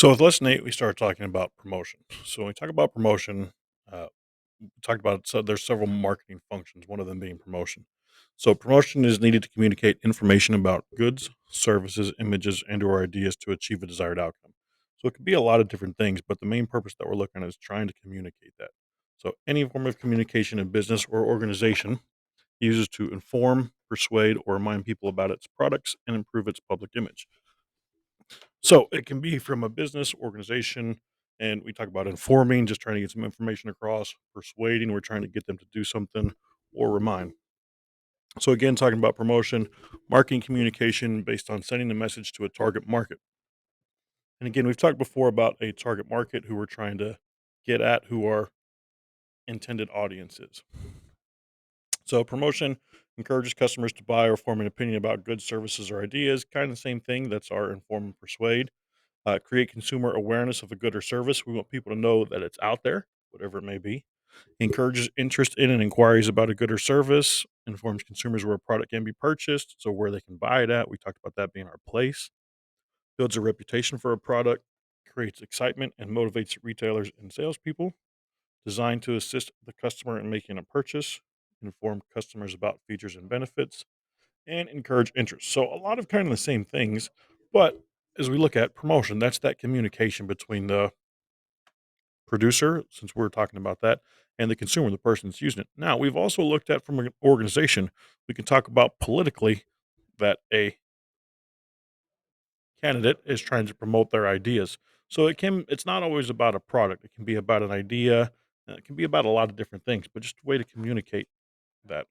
So with lesson 8, we started talking about promotion. So when we talk about promotion, we talked about so there's several marketing functions, one of them being promotion. So promotion is needed to communicate information about goods, services, images, and or ideas to achieve a desired outcome. So it could be a lot of different things, but the main purpose that we're looking at is trying to communicate that. So any form of communication in business or organization uses to inform, persuade, or remind people about its products and improve its public image. So it can be from a business organization, and we talk about informing, just trying to get some information across, persuading, we're trying to get them to do something, or remind. So again, talking about promotion, marketing communication based on sending a message to a target market. And again, we've talked before about a target market who we're trying to get at, who our intended audience is. So promotion encourages customers to buy or form an opinion about goods, services, or ideas. Kind of the same thing. That's our inform and persuade. Create consumer awareness of a good or service. We want people to know that it's out there, whatever it may be. Encourages interest in and inquiries about a good or service. Informs consumers where a product can be purchased, so where they can buy it at. We talked about that being our place. Builds a reputation for a product. Creates excitement and motivates retailers and salespeople. Designed to assist the customer in making a purchase. Inform customers about features and benefits and encourage interest. So a lot of kind of the same things, but as we look at promotion, that's that communication between the producer, since we're talking about that, and the consumer, the person that's using it. Now, we've also looked at from an organization, we can talk about politically that a candidate is trying to promote their ideas. So it's not always about a product. It can be about an idea. It can be about a lot of different things, but just a way to communicate that.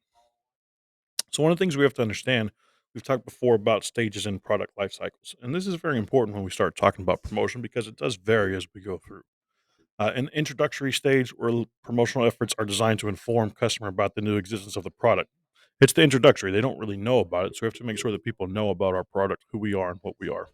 So one of the things we have to understand, we've talked before about stages in product life cycles, and this is very important when we start talking about promotion because it does vary as we go through. An introductory stage where promotional efforts are designed to inform customer about the new existence of the product. It's the introductory; they don't really know about it, so we have to make sure that people know about our product, who we are, and what we are.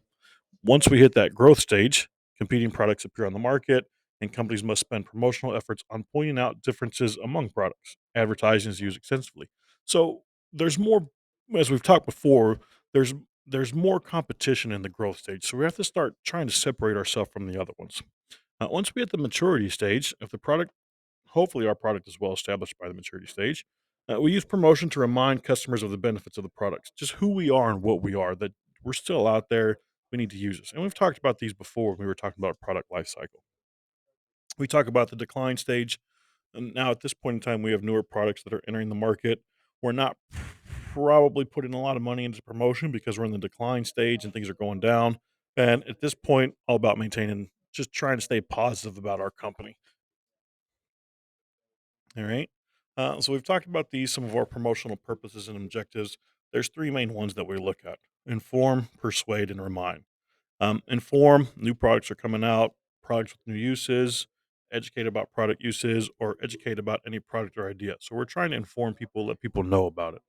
Once we hit that growth stage, competing products appear on the market, and companies must spend promotional efforts on pointing out differences among products. Advertising is used extensively. So there's more, as we've talked before, there's there's more competition in the growth stage. So we have to start trying to separate ourselves from the other ones. Once we hit the maturity stage, if the product, hopefully our product is well established by the maturity stage, we use promotion to remind customers of the benefits of the products, just who we are and what we are, that we're still out there. We need to use this. And we've talked about these before when we were talking about product life cycle. We talk about the decline stage. And now at this point in time, we have newer products that are entering the market. We're not probably putting a lot of money into promotion because we're in the decline stage and things are going down. And at this point, all about maintaining, just trying to stay positive about our company. All right. So we've talked about these, some of our promotional purposes and objectives. There's three main ones that we look at: inform, persuade, and remind. Inform, new products are coming out, products with new uses, educate about product uses, or educate about any product or idea. So we're trying to inform people, let people know about it.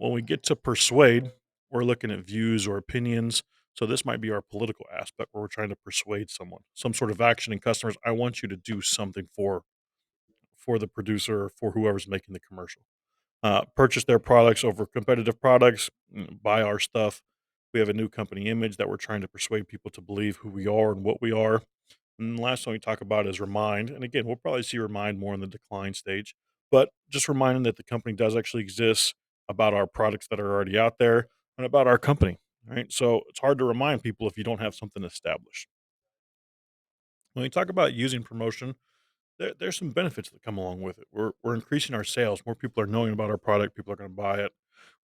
When we get to persuade, we're looking at views or opinions. So this might be our political aspect where we're trying to persuade someone, some sort of action in customers. I want you to do something for the producer or for whoever's making the commercial. Purchase their products over competitive products, buy our stuff. We have a new company image that we're trying to persuade people to believe who we are and what we are. And the last one we talk about is remind. And again, we'll probably see remind more in the decline stage, but just reminding that the company does actually exist, about our products that are already out there, and about our company. Right. So it's hard to remind people if you don't have something established. When we talk about using promotion, there's some benefits that come along with it. We're increasing our sales. More people are knowing about our product. People are going to buy it.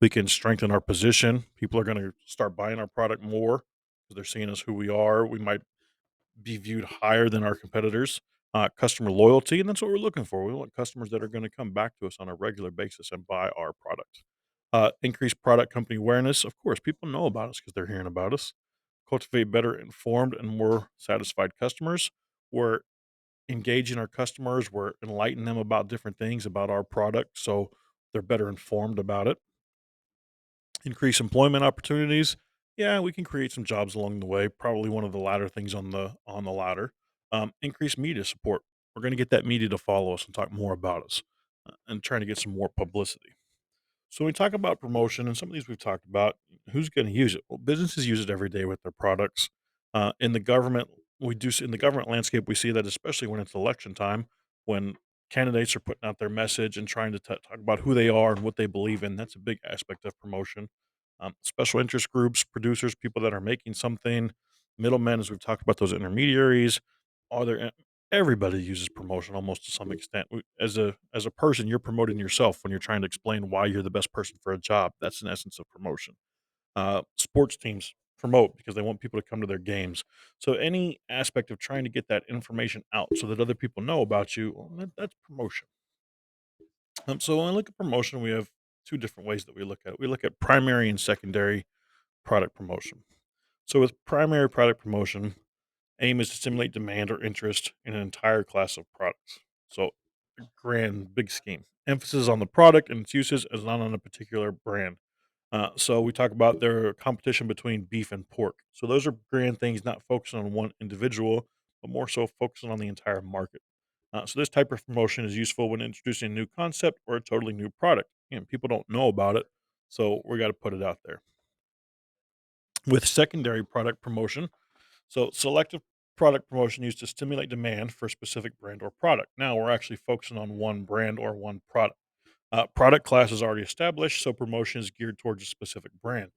We can strengthen our position. People are going to start buying our product more because they're seeing us who we are. We might be viewed higher than our competitors. Customer loyalty, and that's what we're looking for. We want customers that are going to come back to us on a regular basis and buy our product. Increase product company awareness. Of course, people know about us because they're hearing about us. Cultivate better informed and more satisfied customers. We're engaging our customers, we're enlightening them about different things about our product so they're better informed about it. Increase employment opportunities. Yeah, we can create some jobs along the way. Probably one of the latter things on the ladder. Increase media support. We're going to get that media to follow us and talk more about us, and trying to get some more publicity. So when we talk about promotion, and some of these we've talked about, who's going to use it? Well, businesses use it every day with their products. In the government, We do see in the government landscape, we see that especially when it's election time, when candidates are putting out their message and trying to talk about who they are and what they believe in. That's a big aspect of promotion. Special interest groups, producers, people that are making something, middlemen, as we've talked about, those intermediaries, all their everybody uses promotion almost to some extent. As a person, you're promoting yourself when you're trying to explain why you're the best person for a job. That's an essence of promotion. Sports teams promote because they want people to come to their games. So any aspect of trying to get that information out so that other people know about you, well, that's promotion. So when we look at promotion, we have two different ways that we look at it. We look at primary and secondary product promotion. So with primary product promotion, aim is to stimulate demand or interest in an entire class of products. So grand big scheme. Emphasis on the product and its uses as not on a particular brand. So we talk about their competition between beef and pork. So those are grand things, not focusing on one individual, but more so focusing on the entire market. So this type of promotion is useful when introducing a new concept or a totally new product. And people don't know about it, so we got to put it out there. With secondary product promotion, so selective product promotion used to stimulate demand for a specific brand or product. Now we're actually focusing on one brand or one product. Product class is already established, so promotion is geared towards a specific brand.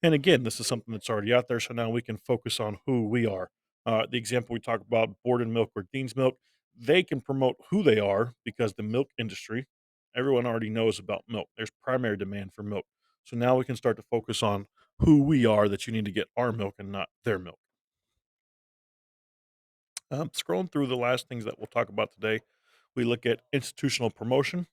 And again, this is something that's already out there, so now we can focus on who we are. The example we talk about, Borden Milk or Dean's Milk, they can promote who they are because the milk industry, everyone already knows about milk. There's primary demand for milk. So now we can start to focus on who we are that you need to get our milk and not their milk. Scrolling through the last things that we'll talk about today, we look at institutional promotion.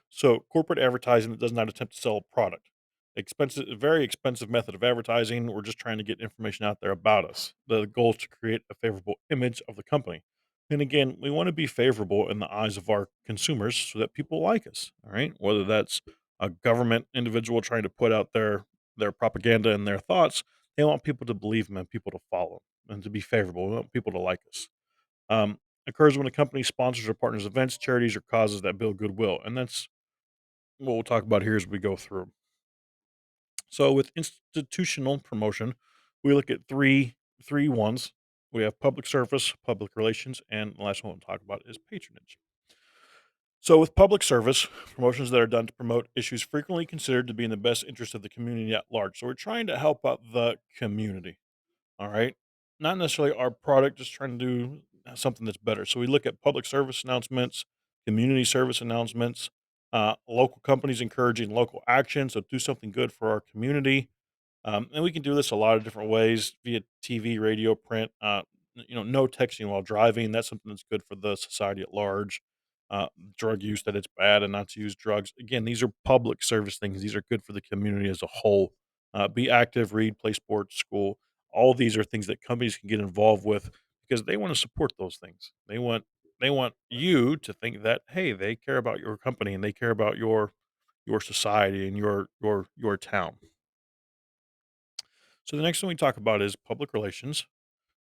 So corporate advertising that does not attempt to sell a product. Expensive, very expensive method of advertising. We're just trying to get information out there about us. The goal is to create a favorable image of the company. And again, we want to be favorable in the eyes of our consumers so that people like us. All right. Whether that's a government individual trying to put out their propaganda and their thoughts, they want people to believe them and people to follow and to be favorable. We want people to like us. Occurs when a company sponsors or partners events, charities, or causes that build goodwill. And that's what we'll talk about here as we go through. So with institutional promotion, we look at three ones. We have public service, public relations, and the last one we'll talk about is patronage. So with public service, promotions that are done to promote issues frequently considered to be in the best interest of the community at large. So we're trying to help out the community. All right. Not necessarily our product, just trying to do something that's better. So we look at public service announcements, community service announcements, local companies encouraging local action. So do something good for our community. And we can do this a lot of different ways via TV, radio, print. No texting while driving. That's something that's good for the society at large. Drug use, that it's bad and not to use drugs. Again, these are public service things. These are good for the community as a whole. Be active, read, play sports, school. All these are things that companies can get involved with because they want to support those things. They want you to think that hey, they care about your company and they care about your society and your town. So the next one we talk about is public relations.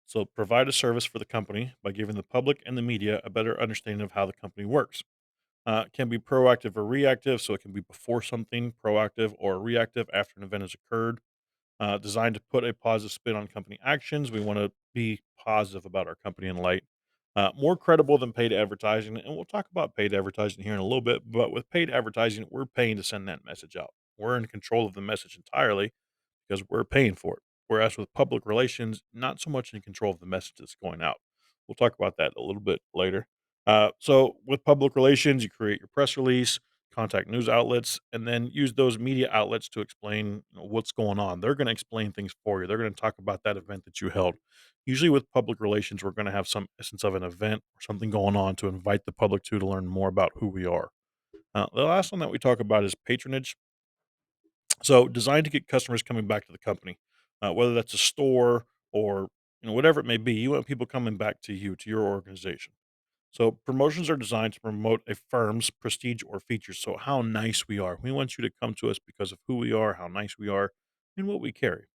So provide a service for the company by giving the public and the media a better understanding of how the company works. It can be proactive or reactive, so it can be before something proactive or reactive after an event has occurred. Designed to put a positive spin on company actions. We want to be positive about our company and light. More credible than paid advertising, and we'll talk about paid advertising here in a little bit. But with paid advertising, we're paying to send that message out. We're in control of the message entirely because we're paying for it. Whereas with public relations, not so much in control of the message that's going out. We'll talk about that a little bit later. So with public relations, you create your press release, contact news outlets, and then use those media outlets to explain what's going on. They're going to explain things for you. They're going to talk about that event that you held. Usually with public relations, we're going to have some essence of an event or something going on to invite the public to learn more about who we are. The last one that we talk about is patronage. So designed to get customers coming back to the company, whether that's a store or whatever it may be. You want people coming back to you, to your organization. So promotions are designed to promote a firm's prestige or features. So how nice we are. We want you to come to us because of who we are, how nice we are, and what we carry.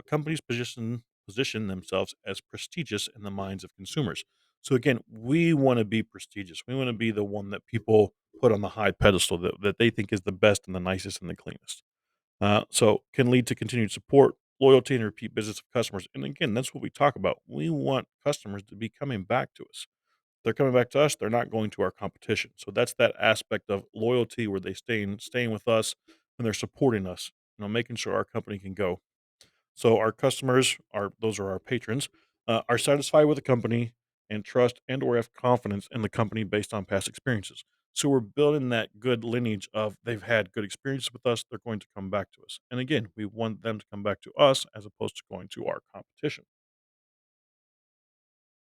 Companies position themselves as prestigious in the minds of consumers. So again, we want to be prestigious. We want to be the one that people put on the high pedestal that they think is the best and the nicest and the cleanest. So can lead to continued support loyalty and repeat business of customers. And again, that's what we talk about. We want customers to be coming back to us. They're coming back to us, they're not going to our competition. So that's that aspect of loyalty where they staying with us and they're supporting us, making sure our company can go. So our customers are those are our patrons, are satisfied with the company and trust and or have confidence in the company based on past experiences. So we're building that good lineage of they've had good experiences with us, they're going to come back to us. And again, we want them to come back to us as opposed to going to our competition.